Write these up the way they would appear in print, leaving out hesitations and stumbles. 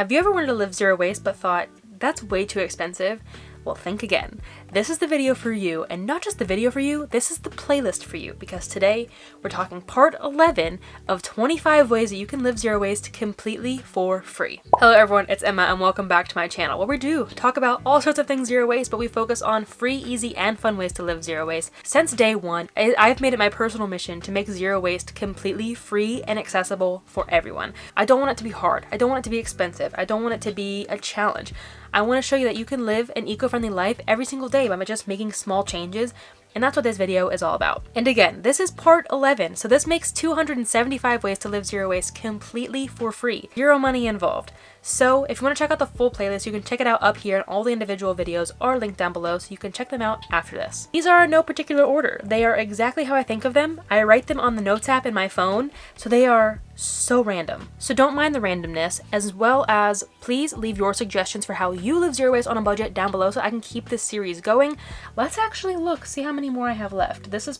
Have you ever wanted to live zero waste but thought, that's way too expensive? Well, think again. This is the video for you, and not just the video for you, this is the playlist for you, because today we're talking part 11 of 25 ways that you can live zero waste completely for free. Hello everyone, it's Emma and welcome back to my channel, where we do talk about all sorts of things zero waste, but we focus on free, easy, and fun ways to live zero waste. Since day one, I've made it my personal mission to make zero waste completely free and accessible for everyone. I don't want it to be hard. I don't want it to be expensive. I don't want it to be a challenge. I want to show you that you can live an eco-friendly life every single day by just making small changes, and that's what this video is all about. And again, this is part 11, so this makes 275 ways to live zero waste completely for free. Zero money involved. So if you want to check out the full playlist, you can check it out up here, and all the individual videos are linked down below, so you can check them out after this. These are in no particular order. They are exactly how I think of them. I write them on the notes app in my phone, so they are so random. So don't mind the randomness, as well as please leave your suggestions for how you live zero waste on a budget down below so I can keep this series going. Let's actually look, see how many more I have left. This is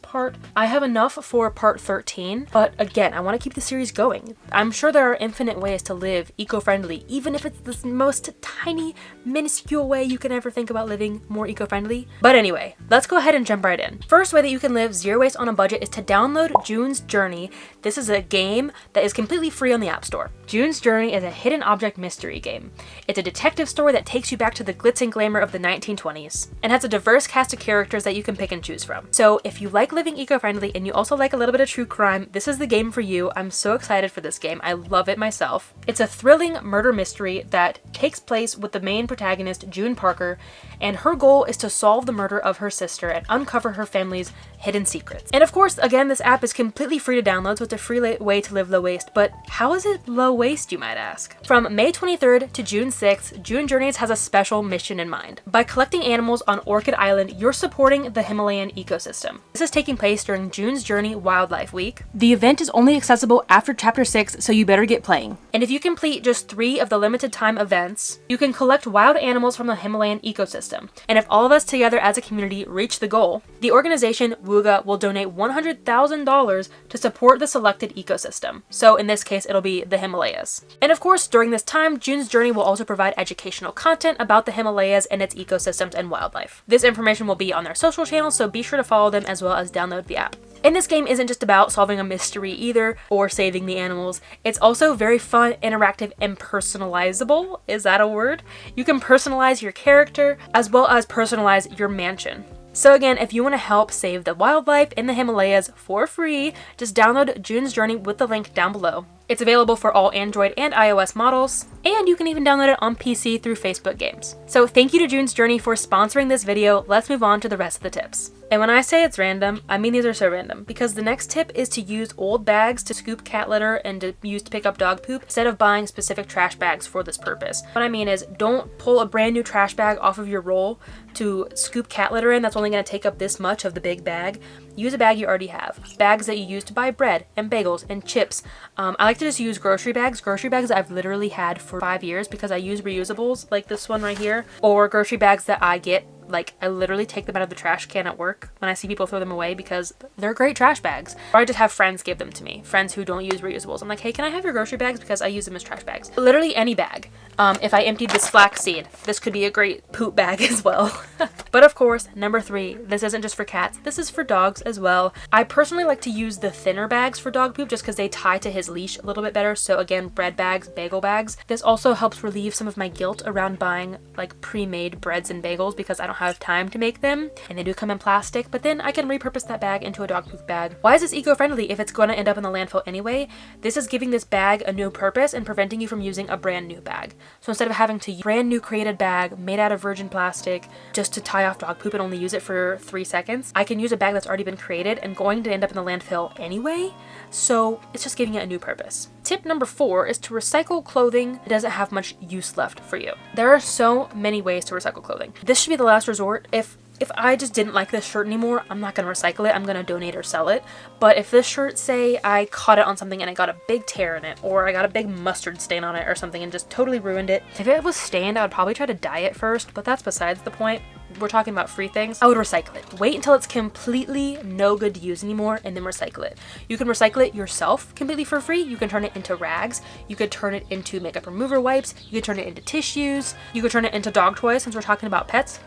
I have enough for part 13, but again, I want to keep the series going. I'm sure there are infinite ways to live eco-friendly, even if it's the most tiny, minuscule way you can ever think about living more eco-friendly. But anyway, let's go ahead and jump right in. First way that you can live zero waste on a budget is to download June's Journey. This is a game that is completely free on the App Store. June's Journey is a hidden object mystery game. It's a detective story that takes you back to the glitz and glamour of the 1920s and has a diverse cast of characters that you can pick and choose from. So if you like living eco-friendly and you also like a little bit of true crime, this is the game for you. I'm so excited for this game. I love it myself. It's a thrilling murder mystery that takes place with the main protagonist, June Parker, and her goal is to solve the murder of her sister and uncover her family's hidden secrets. And of course, again, this app is completely free to download, so it's a free way to live low waste. But how is it low waste, you might ask? From May 23rd to June 6th, June Journeys has a special mission in mind. By collecting animals on Orchid Island, you're supporting the Himalayan ecosystem. This is taking place during June's Journey Wildlife Week. The event is only accessible after Chapter 6, so you better get playing. And if you complete just 3 of the limited time events, you can collect wild animals from the Himalayan ecosystem. And if all of us together as a community reach the goal, the organization Wooga will donate $100,000 to support the selected ecosystem. So in this case, it'll be the Himalayas. And of course, during this time, June's Journey will also provide educational content about the Himalayas and its ecosystems and wildlife. This information will be on their social channels, so be sure to follow them as well as download the app. And this game isn't just about solving a mystery either, or saving the animals. It's also very fun, interactive, and personalizable. Is that a word? You can personalize your character, as well as personalize your mansion. So again, if you want to help save the wildlife in the Himalayas for free, just download June's Journey with the link down below. It's available for all Android and iOS models, and you can even download it on PC through Facebook Games. So thank you to June's Journey for sponsoring this video. Let's move on to the rest of the tips. And when I say it's random, I mean these are so random, because the next tip is to use old bags to scoop cat litter and to use to pick up dog poop instead of buying specific trash bags for this purpose. What I mean is, don't pull a brand new trash bag off of your roll to scoop cat litter in. That's only going to take up this much of the big bag. Use a bag you already have. Bags that you use to buy bread and bagels and chips. I like to just use grocery bags that I've literally had for 5 years because I use reusables like this one right here, or grocery bags that I get. Like, I literally take them out of the trash can at work when I see people throw them away because they're great trash bags. Or I just have friends give them to me. Friends who don't use reusables. I'm like, hey, can I have your grocery bags? Because I use them as trash bags. Literally any bag. If I emptied this flaxseed, this could be a great poop bag as well. But of course, number 3, this isn't just for cats. This is for dogs as well. I personally like to use the thinner bags for dog poop just because they tie to his leash a little bit better. So again, bread bags, bagel bags. This also helps relieve some of my guilt around buying like pre-made breads and bagels because I don't have time to make them, and they do come in plastic, but then I can repurpose that bag into a dog poop bag. Why is this eco-friendly if it's going to end up in the landfill anyway? This is giving this bag a new purpose and preventing you from using a brand new bag. So instead of having to use a brand new created bag made out of virgin plastic just to tie off dog poop and only use it for 3 seconds, I can use a bag that's already been created and going to end up in the landfill anyway, so it's just giving it a new purpose. Tip number 4 is to recycle clothing that doesn't have much use left for you. There are so many ways to recycle clothing. This should be the last resort. If I just didn't like this shirt anymore, I'm not going to recycle it. I'm going to donate or sell it. But if this shirt, say I caught it on something and I got a big tear in it, or I got a big mustard stain on it or something and just totally ruined it, if it was stained, I would probably try to dye it first, but that's besides the point. we're talking about free things, I would recycle it. Wait until it's completely no good to use anymore and then recycle it. You can recycle it yourself completely for free. You can turn it into rags. You could turn it into makeup remover wipes. You could turn it into tissues. You could turn it into dog toys since we're talking about pets.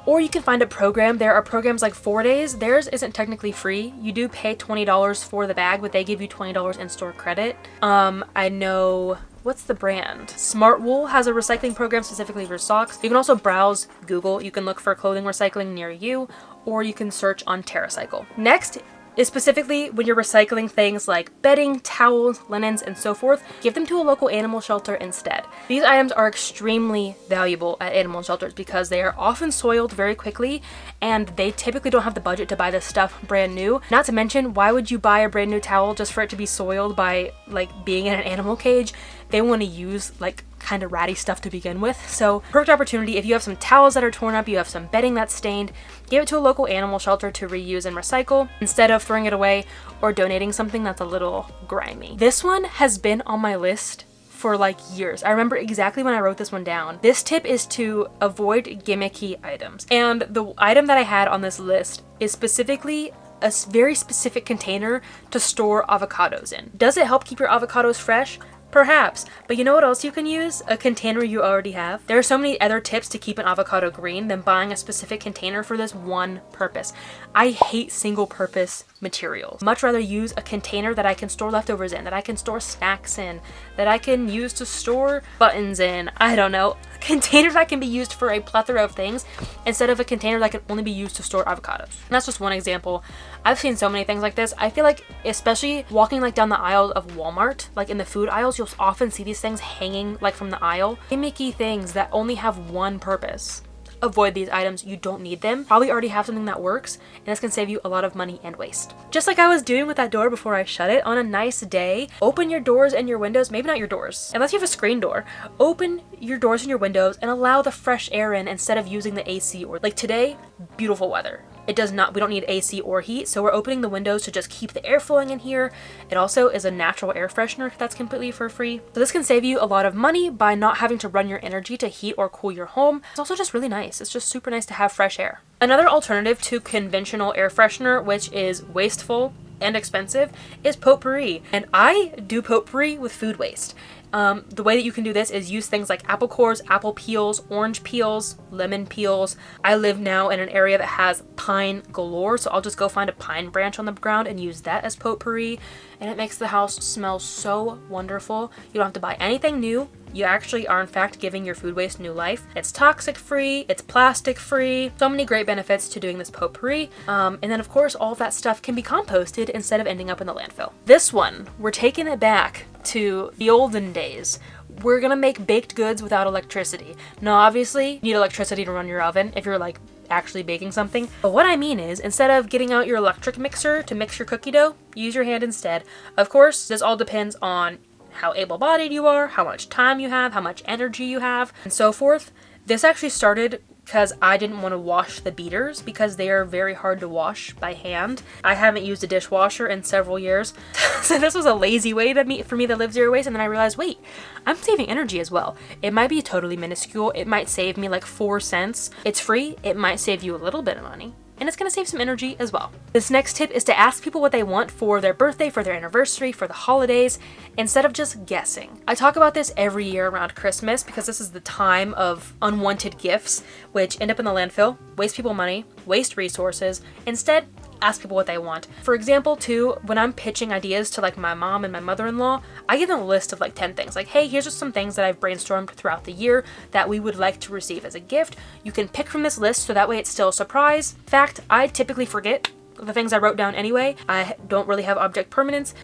Or you can find a program. There are programs like 4days. Theirs isn't technically free. You do pay $20 for the bag, but they give you $20 in-store credit. I know... What's the brand? Smart Wool has a recycling program specifically for socks. You can also browse Google. You can look for clothing recycling near you, or you can search on TerraCycle. Next is specifically when you're recycling things like bedding, towels, linens, and so forth, give them to a local animal shelter instead. These items are extremely valuable at animal shelters because they are often soiled very quickly and they typically don't have the budget to buy this stuff brand new. Not to mention, why would you buy a brand new towel just for it to be soiled by like being in an animal cage? They want to use like kind of ratty stuff to begin with. So perfect opportunity. If you have some towels that are torn up, you have some bedding that's stained, give it to a local animal shelter to reuse and recycle instead of throwing it away or donating something that's a little grimy. This one has been on my list for like years. I remember exactly when I wrote this one down. This tip is to avoid gimmicky items. And the item that I had on this list is specifically a very specific container to store avocados in. Does it help keep your avocados fresh? Perhaps, but you know what else you can use? A container you already have. There are so many other tips to keep an avocado green than buying a specific container for this one purpose. I hate single purpose materials. Much rather use a container that I can store leftovers in, that I can store snacks in, that I can use to store buttons in. I don't know. Containers that can be used for a plethora of things instead of a container that can only be used to store avocados. And that's just one example. I've seen so many things like this. I feel like especially walking like down the aisle of Walmart, like in the food aisles, you'll often see these things hanging like from the aisle. Gimmicky things that only have one purpose. Avoid these items. You don't need them. Probably already have something that works, and this can save you a lot of money and waste. Just like I was doing with that door before I shut it, on a nice day, open your doors and your windows, maybe not your doors, unless you have a screen door. Open your doors and your windows and allow the fresh air in instead of using the AC. Or like today, beautiful weather. We don't need AC or heat, so we're opening the windows to just keep the air flowing in here. It also is a natural air freshener that's completely for free. So this can save you a lot of money by not having to run your energy to heat or cool your home. It's also just really nice. It's just super nice to have fresh air. Another alternative to conventional air freshener, which is wasteful and expensive, is potpourri. And I do potpourri with food waste. The way that you can do this is use things like apple cores, apple peels, orange peels, lemon peels. I live now in an area that has pine galore, so I'll just go find a pine branch on the ground and use that as potpourri, and it makes the house smell so wonderful. You don't have to buy anything new. You actually are in fact giving your food waste new life. It's toxic free, it's plastic free, so many great benefits to doing this potpourri. And then of course all of that stuff can be composted instead of ending up in the landfill. This one, we're taking it back to the olden days. We're gonna make baked goods without electricity. Now obviously you need electricity to run your oven if you're like actually baking something. But what I mean is, instead of getting out your electric mixer to mix your cookie dough, use your hand instead. Of course, this all depends on how able-bodied you are, how much time you have, how much energy you have, and so forth. This actually started because I didn't want to wash the beaters because they are very hard to wash by hand. I haven't used a dishwasher in several years. So this was a lazy way for me to live zero waste, and then I realized, wait, I'm saving energy as well. It might be totally minuscule. It might save me like 4 cents. It's free. It might save you a little bit of money. And it's going to save some energy as well. This next tip is to ask people what they want for their birthday, for their anniversary, for the holidays, instead of just guessing. I talk about this every year around Christmas because this is the time of unwanted gifts, which end up in the landfill, waste people money, waste resources. Instead, ask people what they want. For example, too, when I'm pitching ideas to like my mom and my mother-in-law, I give them a list of like 10 things. Like, hey, here's just some things that I've brainstormed throughout the year that we would like to receive as a gift. You can pick from this list so that way it's still a surprise. In fact, I typically forget the things I wrote down anyway. I don't really have object permanence.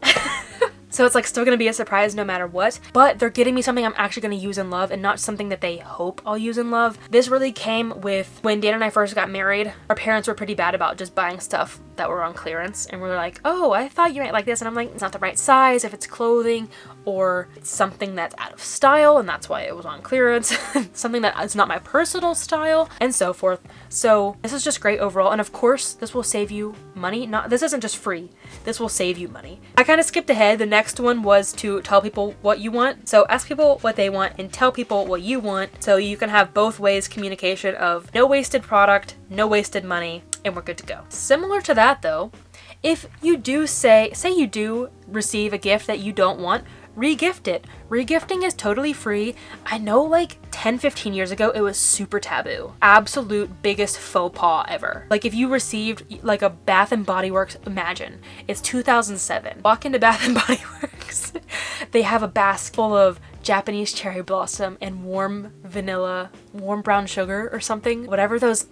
So it's like still gonna be a surprise no matter what, but they're getting me something I'm actually gonna use and love and not something that they hope I'll use and love. This really came with when Dan and I first got married. Our parents were pretty bad about just buying stuff that were on clearance, and we were like, oh, I thought you might like this, and I'm like, it's not the right size, if it's clothing, or something that's out of style and that's why it was on clearance, something that is not my personal style, and so forth. So this is just great overall, and of course this will save you money. This isn't just free, this will save you money. I kind of skipped ahead. The next one was to tell people what you want. So ask people what they want and tell people what you want, so you can have both ways communication of no wasted product, no wasted money, and we're good to go. Similar to that though, if you do say you do receive a gift that you don't want, regift it. Regifting is totally free. I know like 10-15 years ago it was super taboo. Absolute biggest faux pas ever. Like if you received like a Bath and Body Works, imagine it's 2007. Walk into Bath and Body Works. They have a basket full of Japanese cherry blossom and warm vanilla, warm brown sugar or something. Whatever those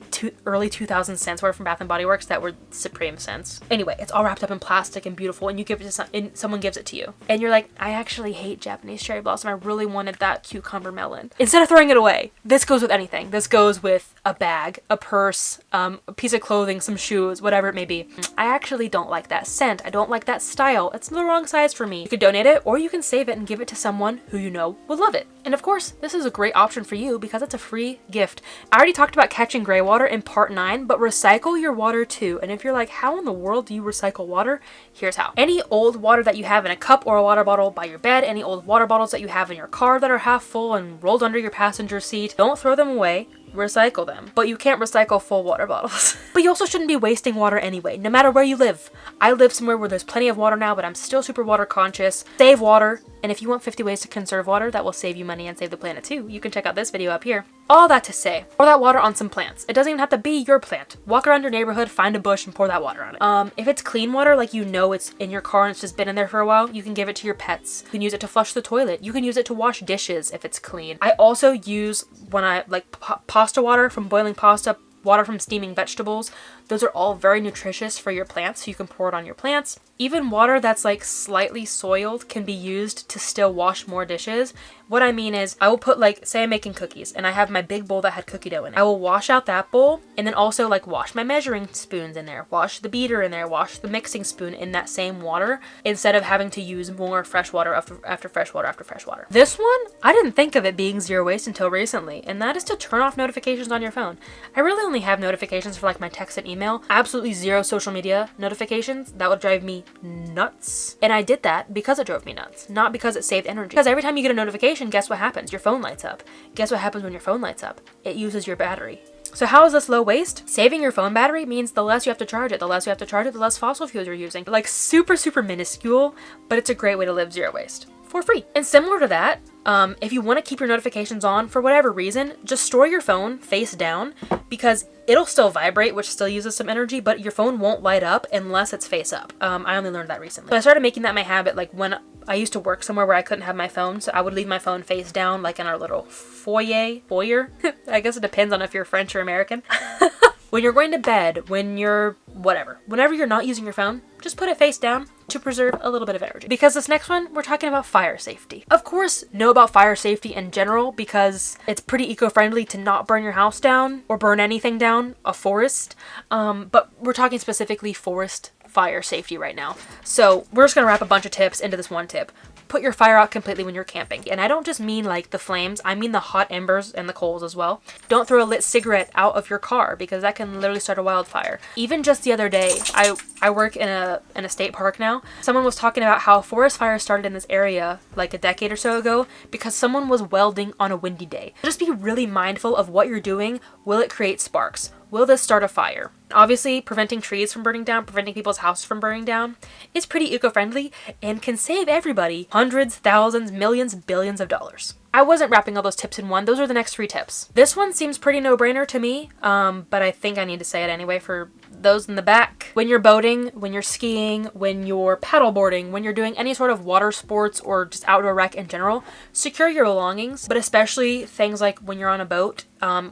early 2000 scents were from Bath and Body Works that were supreme scents. Anyway, it's all wrapped up in plastic and beautiful, and you give it to and someone gives it to you. And you're like, I actually hate Japanese cherry blossom. I really wanted that cucumber melon. Instead of throwing it away, this goes with anything. This goes with a bag, a purse, a piece of clothing, some shoes, whatever it may be. I actually don't like that scent. I don't like that style. It's the wrong size for me. You could donate it, or you can save it and give it to someone who you know will love it. And of course, this is a great option for you because it's a free gift. I already talked about catching gray water in part 9, but recycle your water too. And if you're like, how in the world do you recycle water? Here's how. Any old water that you have in a cup or a water bottle by your bed, any old water bottles that you have in your car that are half full and rolled under your passenger seat, don't throw them away. Recycle them. But you can't recycle full water bottles. But you also shouldn't be wasting water anyway, no matter where you live. I live somewhere where there's plenty of water now, but I'm still super water conscious. Save water. And if you want 50 ways to conserve water that will save you money and save the planet too, you can check out this video up here. All that to say, pour that water on some plants. It doesn't even have to be your plant. Walk around your neighborhood, find a bush, and pour that water on it. If it's clean water, like you know it's in your car and it's just been in there for a while, you can give it to your pets. You can use it to flush the toilet. You can use it to wash dishes if it's clean. I also use, when I like pasta water from boiling pasta, water from steaming vegetables. Those are all very nutritious for your plants, so you can pour it on your plants. Even water that's like slightly soiled can be used to still wash more dishes. What I mean is I will put like, say I'm making cookies and I have my big bowl that had cookie dough in it. I will wash out that bowl and then also like wash my measuring spoons in there, wash the beater in there, wash the mixing spoon in that same water instead of having to use more fresh water after fresh water after fresh water. This one, I didn't think of it being zero waste until recently, and that is to turn off notifications on your phone. I really only have notifications for like my text and email, absolutely zero social media notifications. That would drive me nuts. And I did that because it drove me nuts, not because it saved energy. Because every time you get a notification, guess what happens? Your phone lights up. Guess what happens when your phone lights up? It uses your battery. So how is this low waste? Saving your phone battery means the less you have to charge it. The less you have to charge it, the less fossil fuels you're using. Like super, super minuscule, but it's a great way to live zero waste for free. And similar to that, if you want to keep your notifications on for whatever reason, just store your phone face down because it'll still vibrate, which still uses some energy, but your phone won't light up unless it's face up. I only learned that recently. So I started making that my habit, like when I used to work somewhere where I couldn't have my phone, so I would leave my phone face down, like in our little foyer. I guess it depends on if you're French or American. When you're going to bed, when you're whenever you're not using your phone, just put it face down to preserve a little bit of energy. Because this next one, we're talking about fire safety. Of course, know about fire safety in general because it's pretty eco-friendly to not burn your house down or burn anything down, a forest. But we're talking specifically forest fire safety right now. So we're just gonna wrap a bunch of tips into this one tip. Put your fire out completely when you're camping. And I don't just mean like the flames, I mean the hot embers and the coals as well. Don't throw a lit cigarette out of your car because that can literally start a wildfire. Even just the other day, I work in a state park now. Someone was talking about how forest fires started in this area like a decade or so ago because someone was welding on a windy day. Just be really mindful of what you're doing. Will it create sparks? Will this start a fire? Obviously, preventing trees from burning down, preventing people's houses from burning down is pretty eco-friendly and can save everybody hundreds, thousands, millions, billions of dollars. I wasn't wrapping all those tips in one. Those are the next 3 tips. This one seems pretty no-brainer to me, but I think I need to say it anyway for those in the back. When you're boating, when you're skiing, when you're paddleboarding, when you're doing any sort of water sports or just outdoor rec in general, secure your belongings, but especially things like when you're on a boat,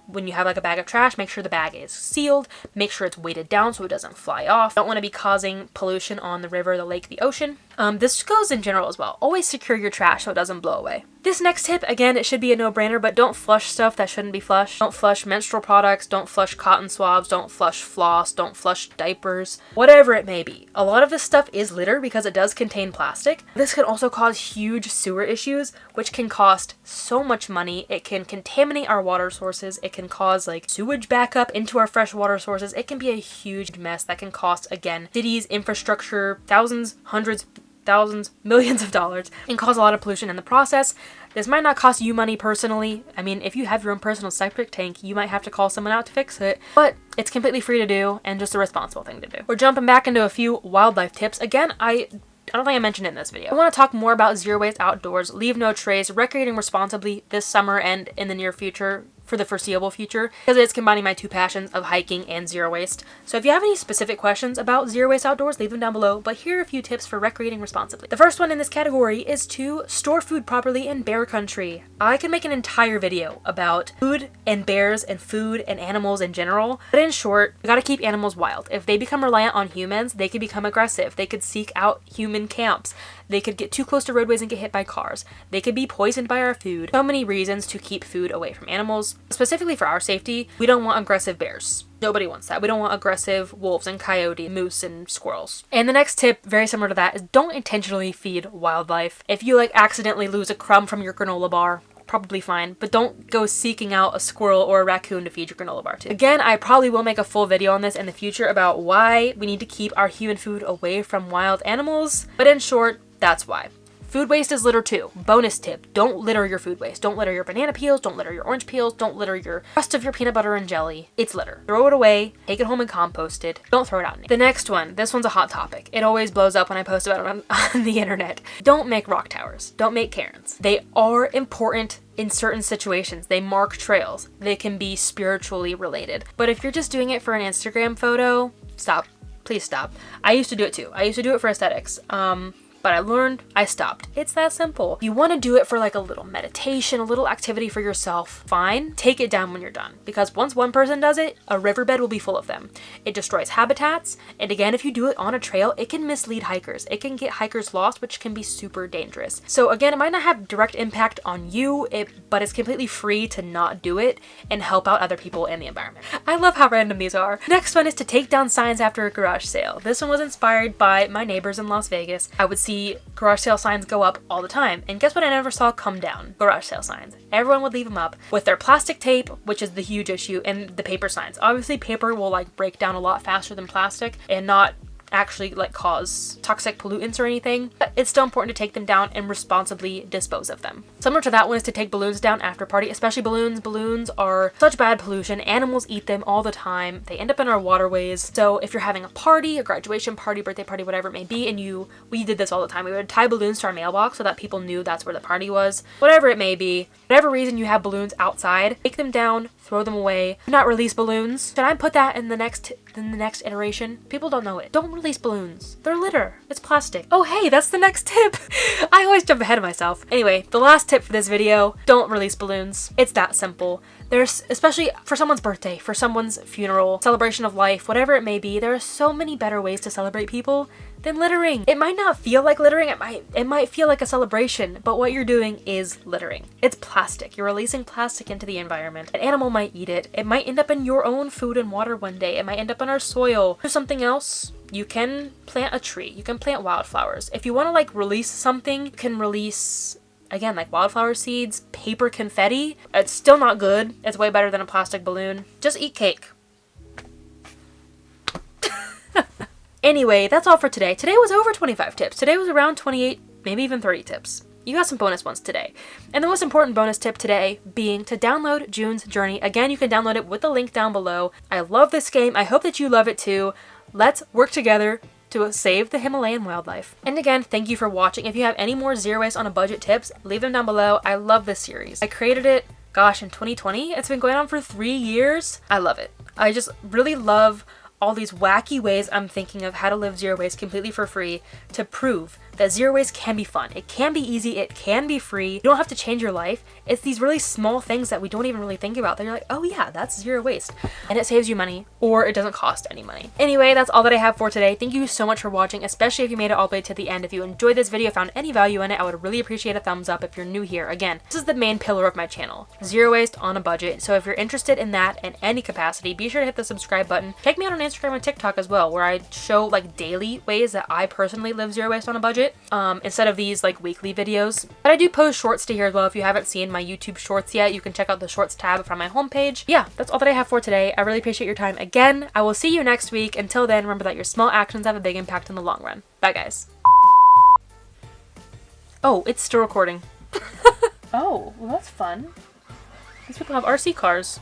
when you have like a bag of trash, make sure the bag is sealed, make sure it's weighted down so it doesn't fly off. Don't want to be causing pollution on the river, the lake, the ocean. This goes in general as well. Always secure your trash so it doesn't blow away. This next tip, again, it should be a no-brainer, but don't flush stuff that shouldn't be flushed. Don't flush menstrual products, don't flush cotton swabs, don't flush floss, don't flush diapers, whatever it may be. A lot of this stuff is litter because it does contain plastic. This can also cause huge sewer issues, which can cost so much money. It can contaminate our water sources. It can cause like sewage backup into our fresh water sources. It can be a huge mess that can cost, again, cities, infrastructure, thousands, hundreds, thousands, millions of dollars, and cause a lot of pollution in the process. This might not cost you money personally. I mean, if you have your own personal septic tank, you might have to call someone out to fix it, but it's completely free to do and just a responsible thing to do. We're jumping back into a few wildlife tips. Again, I don't think I mentioned it in this video. I want to talk more about zero waste outdoors, leave no trace, recreating responsibly this summer and in the near future, for the foreseeable future, because it's combining my two passions of hiking and zero waste. So if you have any specific questions about zero waste outdoors, leave them down below, but here are a few tips for recreating responsibly. The first one in this category is to store food properly in bear country. I can make an entire video about food and bears and food and animals in general, but in short, you gotta keep animals wild. If they become reliant on humans, they could become aggressive. They could seek out human camps. They could get too close to roadways and get hit by cars. They could be poisoned by our food. So many reasons to keep food away from animals. Specifically for our safety, we don't want aggressive bears. Nobody wants that. We don't want aggressive wolves and coyote, moose and squirrels. And the next tip, very similar to that, is don't intentionally feed wildlife. If you like accidentally lose a crumb from your granola bar, probably fine, but don't go seeking out a squirrel or a raccoon to feed your granola bar to. Again, I probably will make a full video on this in the future about why we need to keep our human food away from wild animals, but in short, that's why. Food waste is litter too. Bonus tip, don't litter your food waste. Don't litter your banana peels, don't litter your orange peels, don't litter your rest of your peanut butter and jelly. It's litter. Throw it away, take it home and compost it. Don't throw it out in nature. The next one, this one's a hot topic. It always blows up when I post about it on the internet. Don't make rock towers. Don't make cairns. They are important in certain situations. They mark trails. They can be spiritually related. But if you're just doing it for an Instagram photo, stop. Please stop. I used to do it too. I used to do it for aesthetics. But I learned, I stopped. It's that simple. You want to do it for like a little meditation, a little activity for yourself, fine. Take it down when you're done. Because once one person does it, a riverbed will be full of them. It destroys habitats. And again, if you do it on a trail, it can mislead hikers. It can get hikers lost, which can be super dangerous. So again, it might not have direct impact on you, but it's completely free to not do it and help out other people in the environment. I love how random these are. Next one is to take down signs after a garage sale. This one was inspired by my neighbors in Las Vegas. I would see garage sale signs go up all the time, and guess what I never saw come down? Garage sale signs. Everyone would leave them up with their plastic tape, which is the huge issue, and the paper signs. Obviously paper will like break down a lot faster than plastic and not actually like cause toxic pollutants or anything, but it's still important to take them down and responsibly dispose of them. Similar to that one is to take balloons down after party, especially balloons. Balloons are such bad pollution. Animals eat them all the time. They end up in our waterways. So if you're having a party, a graduation party, birthday party, whatever it may be, and we did this all the time. We would tie balloons to our mailbox so that people knew that's where the party was. Whatever it may be, whatever reason you have balloons outside, take them down, throw them away. Do not release balloons. Should I put that in the next iteration? People don't know it. Don't release balloons. They're litter. It's plastic. Oh hey, that's the next tip. I always jump ahead of myself. Anyway, the last tip for this video, don't release balloons. It's that simple. There's, especially for someone's birthday, for someone's funeral, celebration of life, whatever it may be, there are so many better ways to celebrate people than littering. It might not feel like littering, it might feel like a celebration, but what you're doing is littering. It's plastic. You're releasing plastic into the environment. An animal might eat it. It might end up in your own food and water one day. It might end up in our soil. Or something else. You can plant a tree. You can plant wildflowers. If you want to like release something, you can release, again, like wildflower seeds, paper confetti. It's still not good. It's way better than a plastic balloon. Just eat cake. Anyway, that's all for today. Today was over 25 tips. Today was around 28, maybe even 30 tips. You got some bonus ones today. And the most important bonus tip today being to download June's Journey. Again, you can download it with the link down below. I love this game. I hope that you love it too. Let's work together to save the Himalayan wildlife. And again, thank you for watching. If you have any more zero waste on a budget tips, leave them down below. I love this series. I created it, gosh, in 2020. It's been going on for 3 years. I love it. I just really love all these wacky ways I'm thinking of how to live zero waste completely for free to prove that zero waste can be fun. It can be easy. It can be free. You don't have to change your life. It's these really small things that we don't even really think about that you're like, oh yeah, that's zero waste. And it saves you money, or it doesn't cost any money. Anyway, that's all that I have for today. Thank you so much for watching, especially if you made it all the way to the end. If you enjoyed this video, found any value in it, I would really appreciate a thumbs up. If you're new here, again, this is the main pillar of my channel, zero waste on a budget. So if you're interested in that in any capacity, be sure to hit the subscribe button. Check me out on Instagram and TikTok as well, where I show like daily ways that I personally live zero waste on a budget, instead of these like weekly videos. But I do post shorts to here as well. If you haven't seen my YouTube shorts yet, you can check out the shorts tab from my homepage. Yeah, that's all that I have for today. I really appreciate your time again. I will see you next week. Until then, remember that your small actions have a big impact in the long run. Bye guys. Oh, it's still recording. Oh, well that's fun. These people have RC cars.